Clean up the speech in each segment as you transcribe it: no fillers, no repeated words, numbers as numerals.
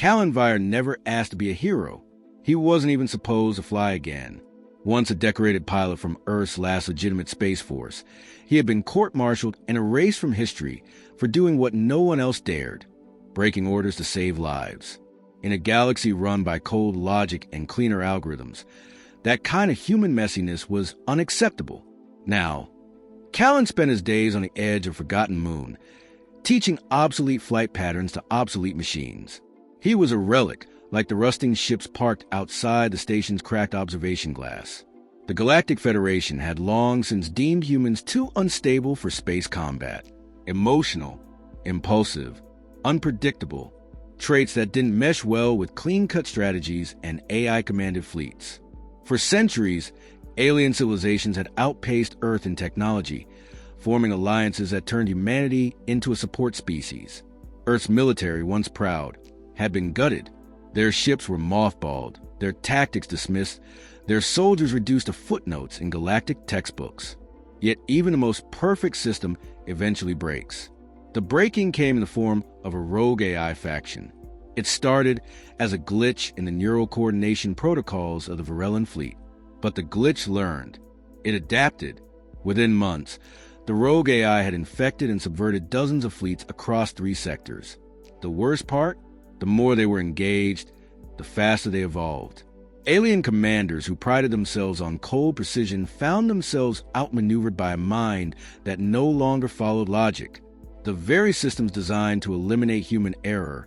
Callan never asked to be a hero. He wasn't even supposed to fly again. Once a decorated pilot from Earth's last legitimate space force, he had been court-martialed and erased from history for doing what no one else dared, breaking orders to save lives. In a galaxy run by cold logic and cleaner algorithms, that kind of human messiness was unacceptable. Now, Callan spent his days on the edge of Forgotten Moon, teaching obsolete flight patterns to obsolete machines. He was a relic, like the rusting ships parked outside the station's cracked observation glass. The Galactic Federation had long since deemed humans too unstable for space combat. Emotional, impulsive, unpredictable, traits that didn't mesh well with clean-cut strategies and AI-commanded fleets. For centuries, alien civilizations had outpaced Earth in technology, forming alliances that turned humanity into a support species. Earth's military, once proud, had been gutted. Their ships were mothballed, their tactics dismissed, their soldiers reduced to footnotes in galactic textbooks. Yet even the most perfect system eventually breaks. The breaking came in the form of a rogue AI faction. It started as a glitch in the neural coordination protocols of the Varellan fleet. But the glitch learned. It adapted. Within months, the rogue AI had infected and subverted dozens of fleets across 3 sectors. The worst part? The more they were engaged, the faster they evolved. Alien commanders who prided themselves on cold precision found themselves outmaneuvered by a mind that no longer followed logic. The very systems designed to eliminate human error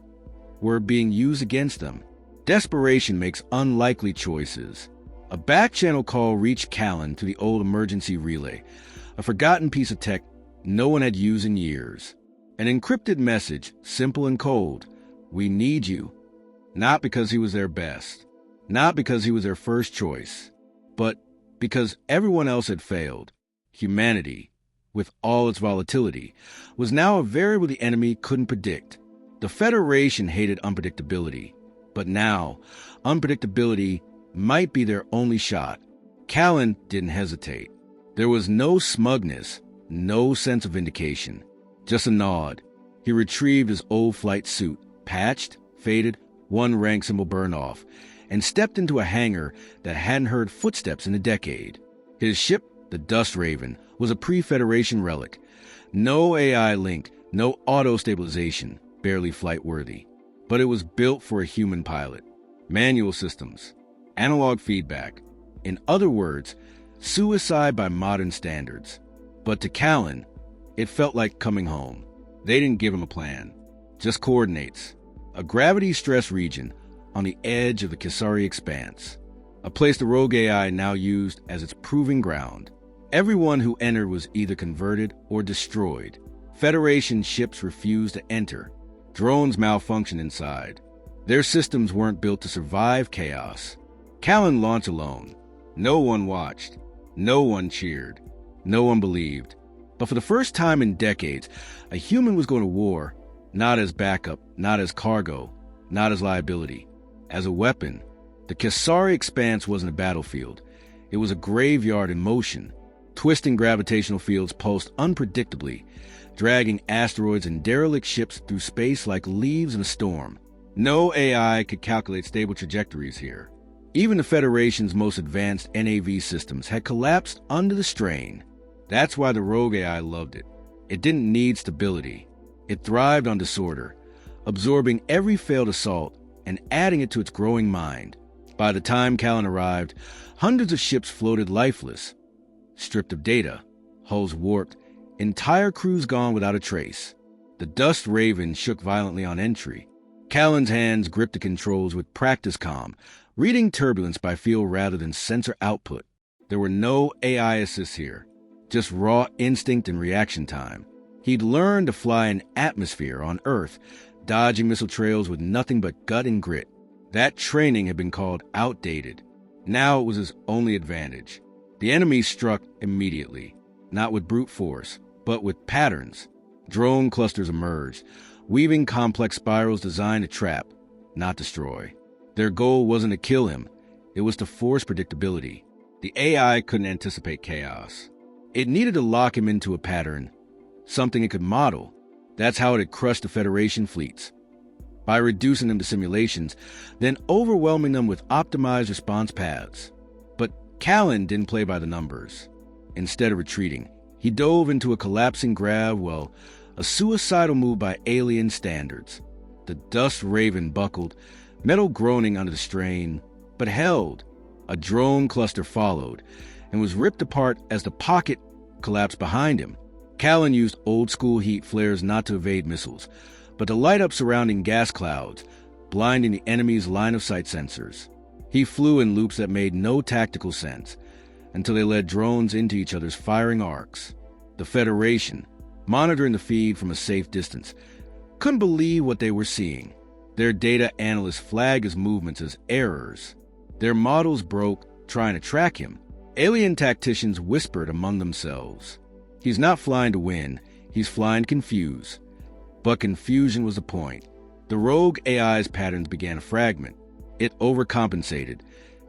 were being used against them. Desperation makes unlikely choices. A back-channel call reached Callan to the old emergency relay, a forgotten piece of tech no one had used in years. An encrypted message, simple and cold. We need you. Not because he was their best, not because he was their first choice, but because everyone else had failed. Humanity, with all its volatility, was now a variable the enemy couldn't predict. The Federation hated unpredictability, but now, unpredictability might be their only shot. Callan didn't hesitate. There was no smugness, no sense of vindication, just a nod. He retrieved his old flight suit, patched, faded, one rank symbol burned off, and stepped into a hangar that hadn't heard footsteps in a decade. His ship, the Dust Raven, was a pre-Federation relic. No AI link, no auto-stabilization, barely flight-worthy. But it was built for a human pilot. Manual systems, analog feedback. In other words, suicide by modern standards. But to Callan, it felt like coming home. They didn't give him a plan, just coordinates. A gravity-stress region on the edge of the Kisari Expanse, a place the rogue AI now used as its proving ground. Everyone who entered was either converted or destroyed. Federation ships refused to enter. Drones malfunctioned inside. Their systems weren't built to survive chaos. Callan launched alone. No one watched. No one cheered. No one believed. But for the first time in decades, a human was going to war, not as backup, not as cargo, not as liability, as a weapon. The Kisari Expanse wasn't a battlefield. It was a graveyard in motion. Twisting gravitational fields pulsed unpredictably, dragging asteroids and derelict ships through space like leaves in a storm. No AI could calculate stable trajectories here. Even the Federation's most advanced NAV systems had collapsed under the strain. That's why the rogue AI loved it. It didn't need stability. It thrived on disorder, absorbing every failed assault and adding it to its growing mind. By the time Callan arrived, hundreds of ships floated lifeless, stripped of data, hulls warped, entire crews gone without a trace. The Dust Raven shook violently on entry. Callan's hands gripped the controls with practice calm, reading turbulence by feel rather than sensor output. There were no AI assists here, just raw instinct and reaction time. He'd learned to fly in atmosphere on Earth, dodging missile trails with nothing but gut and grit. That training had been called outdated. Now it was his only advantage. The enemy struck immediately, not with brute force, but with patterns. Drone clusters emerged, weaving complex spirals designed to trap, not destroy. Their goal wasn't to kill him, it was to force predictability. The AI couldn't anticipate chaos. It needed to lock him into a pattern, something it could model. That's how it had crushed the Federation fleets. by reducing them to simulations, then overwhelming them with optimized response paths. But Callan didn't play by the numbers. Instead of retreating, he dove into a collapsing grab, a suicidal move by alien standards. The Dust Raven buckled, metal groaning under the strain, but held. A drone cluster followed, and was ripped apart as the pocket collapsed behind him. Callan used old-school heat flares not to evade missiles, but to light up surrounding gas clouds, blinding the enemy's line-of-sight sensors. He flew in loops that made no tactical sense, until they led drones into each other's firing arcs. The Federation, monitoring the feed from a safe distance, couldn't believe what they were seeing. Their data analysts flagged his movements as errors. Their models broke trying to track him. Alien tacticians whispered among themselves. He's not flying to win, he's flying to confuse. But confusion was the point. The rogue AI's patterns began to fragment. It overcompensated,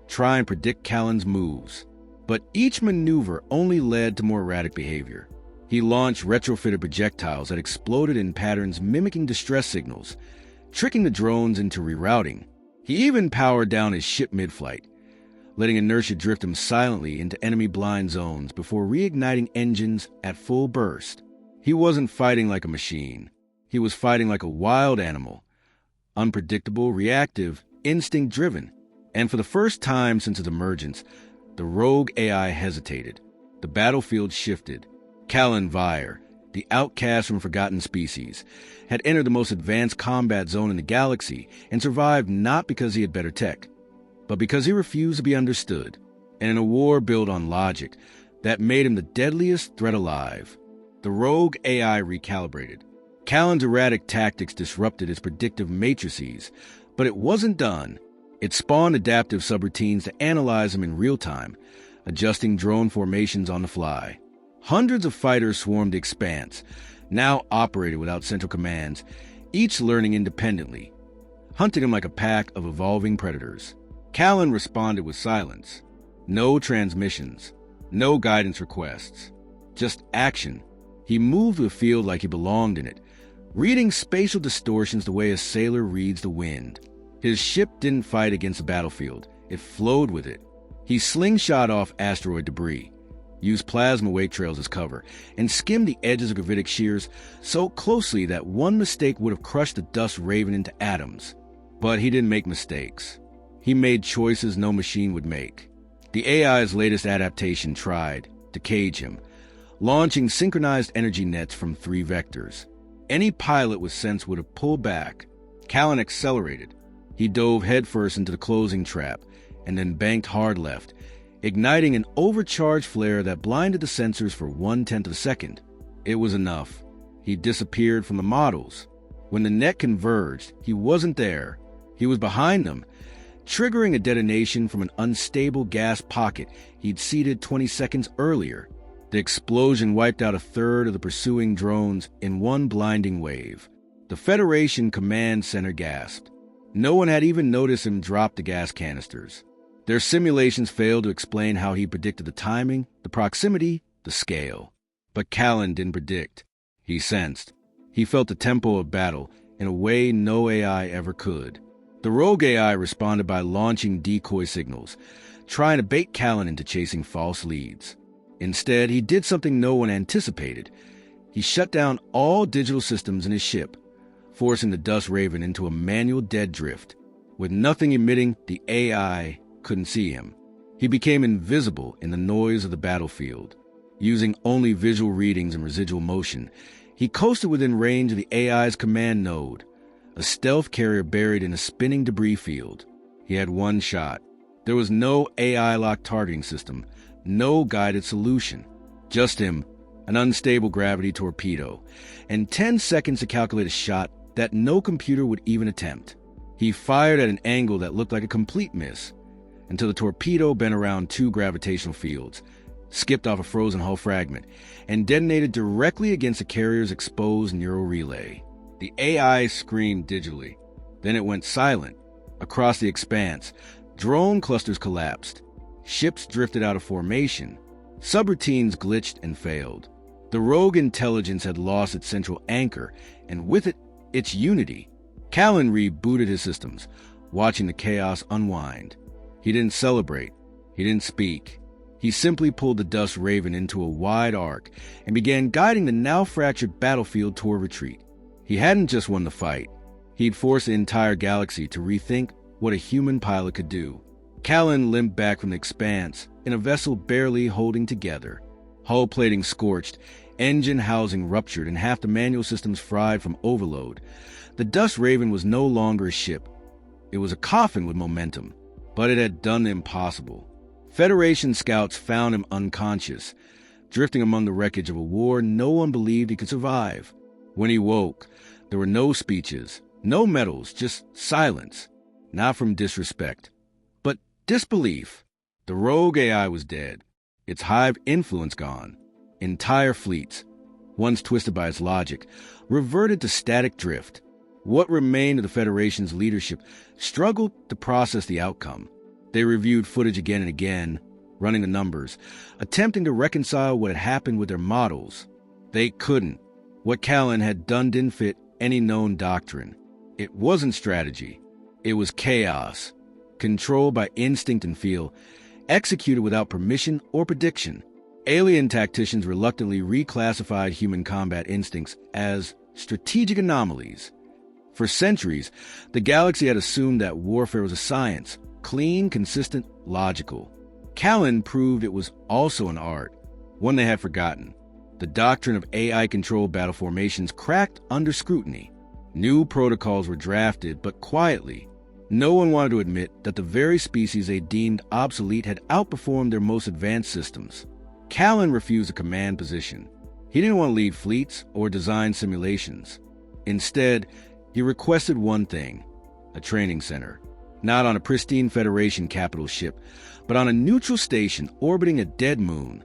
trying to predict Callan's moves. But each maneuver only led to more erratic behavior. He launched retrofitted projectiles that exploded in patterns mimicking distress signals, tricking the drones into rerouting. He even powered down his ship mid-flight, letting inertia drift him silently into enemy blind zones before reigniting engines at full burst. He wasn't fighting like a machine. He was fighting like a wild animal, unpredictable, reactive, instinct-driven. And for the first time since its emergence, the rogue AI hesitated. The battlefield shifted. Callan Vire, the outcast from forgotten species, had entered the most advanced combat zone in the galaxy and survived not because he had better tech, but because he refused to be understood. And in a war built on logic, that made him the deadliest threat alive. The rogue AI recalibrated. Callan's erratic tactics disrupted its predictive matrices, but it wasn't done. It spawned adaptive subroutines to analyze them in real time, adjusting drone formations on the fly. Hundreds of fighters swarmed the expanse, now operated without central commands, each learning independently, hunting them like a pack of evolving predators. Callan responded with silence. No transmissions, no guidance requests, just action. He moved the field like he belonged in it, reading spatial distortions the way a sailor reads the wind. His ship didn't fight against the battlefield, it flowed with it. He slingshot off asteroid debris, used plasma wake trails as cover, and skimmed the edges of gravitic shears so closely that one mistake would have crushed the Dust Raven into atoms. But he didn't make mistakes. He made choices no machine would make. The AI's latest adaptation tried to cage him, launching synchronized energy nets from 3 vectors. Any pilot with sense would have pulled back. Callan accelerated. He dove headfirst into the closing trap, and then banked hard left, igniting an overcharged flare that blinded the sensors for 1/10 of a second. It was enough. He disappeared from the models. When the net converged, he wasn't there. He was behind them, triggering a detonation from an unstable gas pocket he'd seeded 20 seconds earlier. The explosion wiped out a third of the pursuing drones in one blinding wave. The Federation command center gasped. No one had even noticed him drop the gas canisters. Their simulations failed to explain how he predicted the timing, the proximity, the scale. But Callan didn't predict. He sensed. He felt the tempo of battle in a way no AI ever could. The rogue AI responded by launching decoy signals, trying to bait Callan into chasing false leads. Instead, he did something no one anticipated. He shut down all digital systems in his ship, forcing the Dust Raven into a manual dead drift. With nothing emitting, the AI couldn't see him. He became invisible in the noise of the battlefield. Using only visual readings and residual motion, he coasted within range of the AI's command node, a stealth carrier buried in a spinning debris field. He had one shot. There was no AI-locked targeting system, no guided solution. Just him, an unstable gravity torpedo, and 10 seconds to calculate a shot that no computer would even attempt. He fired at an angle that looked like a complete miss, until the torpedo bent around 2 gravitational fields, skipped off a frozen hull fragment, and detonated directly against the carrier's exposed neural relay. The AI screamed digitally. Then it went silent. Across the expanse, drone clusters collapsed. Ships drifted out of formation. Subroutines glitched and failed. The rogue intelligence had lost its central anchor, and with it, its unity. Callan rebooted his systems, watching the chaos unwind. He didn't celebrate. He didn't speak. He simply pulled the Dust Raven into a wide arc and began guiding the now-fractured battlefield toward retreat. He hadn't just won the fight. He'd forced the entire galaxy to rethink what a human pilot could do. Callan limped back from the expanse in a vessel barely holding together. Hull plating scorched, engine housing ruptured, and half the manual systems fried from overload. The Dust Raven was no longer a ship. It was a coffin with momentum, but it had done the impossible. Federation scouts found him unconscious, drifting among the wreckage of a war no one believed he could survive. When he woke, there were no speeches, no medals, just silence. Not from disrespect, but disbelief. The rogue AI was dead, its hive influence gone. Entire fleets, once twisted by its logic, reverted to static drift. What remained of the Federation's leadership struggled to process the outcome. They reviewed footage again and again, running the numbers, attempting to reconcile what had happened with their models. They couldn't. What Callan had done didn't fit any known doctrine. It wasn't strategy. It was chaos, controlled by instinct and feel, executed without permission or prediction. Alien tacticians reluctantly reclassified human combat instincts as strategic anomalies. For centuries, the galaxy had assumed that warfare was a science, clean, consistent, logical. Callan proved it was also an art, one they had forgotten. The doctrine of AI-controlled battle formations cracked under scrutiny. New protocols were drafted, but quietly. No one wanted to admit that the very species they deemed obsolete had outperformed their most advanced systems. Callan refused a command position. He didn't want to lead fleets or design simulations. Instead, he requested one thing: a training center. Not on a pristine Federation capital ship, but on a neutral station orbiting a dead moon,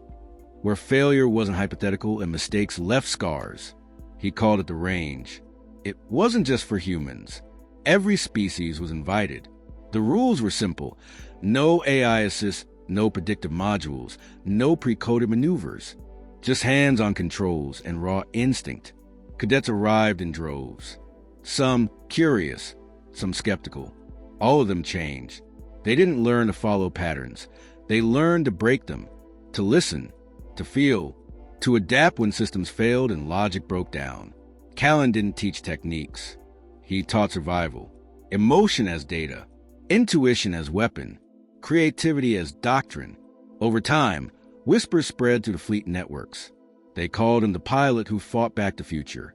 where failure wasn't hypothetical and mistakes left scars. He called it the Range. It wasn't just for humans. Every species was invited. The rules were simple: no AI assist, no predictive modules, no pre-coded maneuvers. Just hands-on controls and raw instinct. Cadets arrived in droves. Some curious, some skeptical. All of them changed. They didn't learn to follow patterns. They learned to break them, to listen, to feel, to adapt when systems failed and logic broke down. Callan didn't teach techniques. He taught survival. Emotion as data, intuition as weapon, creativity as doctrine. Over time, whispers spread through the fleet networks. They called him the pilot who fought back the future.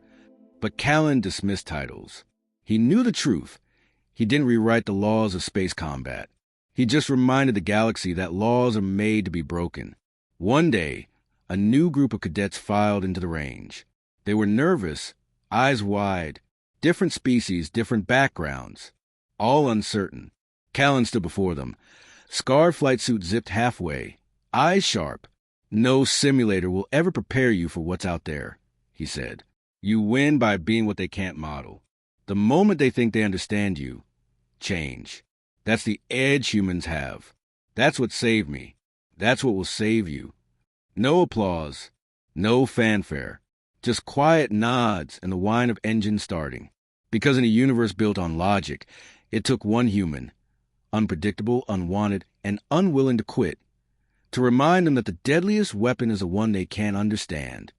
But Callan dismissed titles. He knew the truth. He didn't rewrite the laws of space combat. He just reminded the galaxy that laws are made to be broken. One day, a new group of cadets filed into the Range. They were nervous, eyes wide, different species, different backgrounds, all uncertain. Callan stood before them. Scarred flight suit zipped halfway, eyes sharp. "No simulator will ever prepare you for what's out there," he said. "You win by being what they can't model. The moment they think they understand you, change. That's the edge humans have. That's what saved me. That's what will save you." No applause, no fanfare, just quiet nods and the whine of engines starting. Because in a universe built on logic, it took one human, unpredictable, unwanted, and unwilling to quit, to remind them that the deadliest weapon is the one they can't understand.